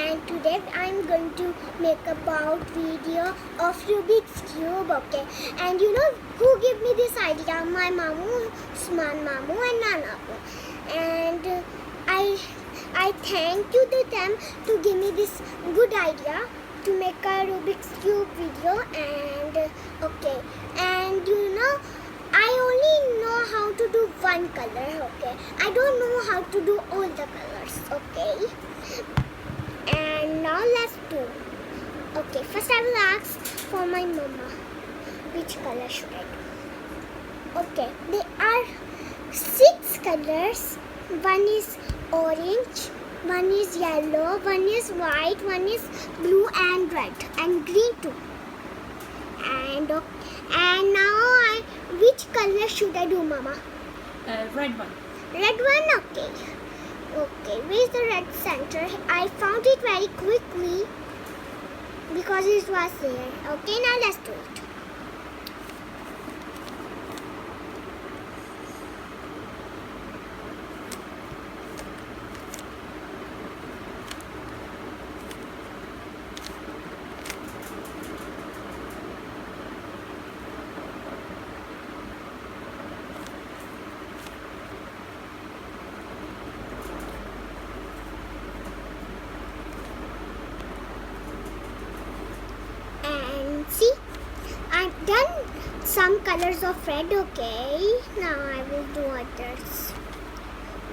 and today I'm going to make about video of Rubik's Cube, okay? And you know who gave me this idea? My mamu, Sman mamu and Nanapu. And I thank you to them to give me this good idea to make a Rubik's Cube video. And okay, and you know I only know how to do one color, okay? I don't know how to do all the colors, okay? And now let's do. Okay, first I will ask for my mama, which color should I do? Okay, there are 6 colors. One is orange, one is yellow, one is white, one is blue and red and green too. And now which color should I do, Mama? Red one. Red one, okay. Okay, where's the red center? I found it very quickly because it was there. Okay, now let's do it. See, I've done some colors of red, okay? Now I will do others.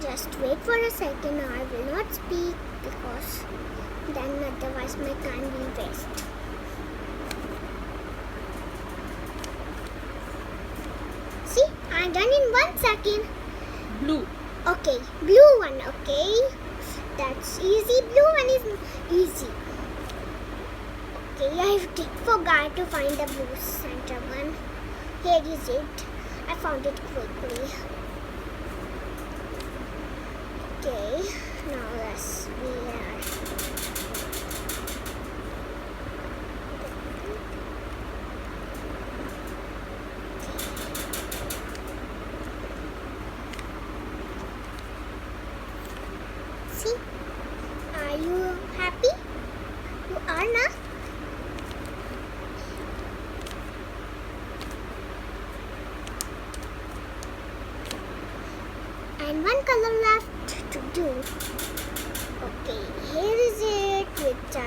Just wait for a second. I will not speak because then otherwise my time will waste. See, I'm done in 1 second. Blue. Okay, blue one, okay? That's easy. Blue one is easy. Okay, I forgot to find the blue center one. Here is it. I found it quickly. Okay, now let's wear. See? Are you happy? You are now? And one color left to do. Okay, here is it, which I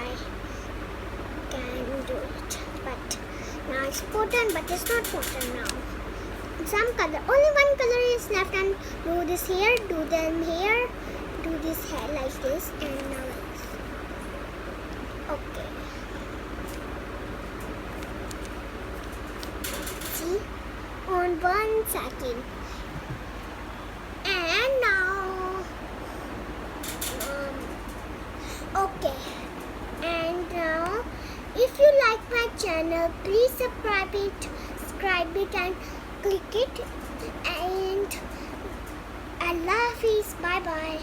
can do it. But now it's important, but it's not important now. Some color, only one color is left, and do this here, do them here, do this hair like this, and now like this. Okay. See, on 1 second. And now, okay, and now if you like my channel, please subscribe it and click it, and Allah Hafiz, bye bye.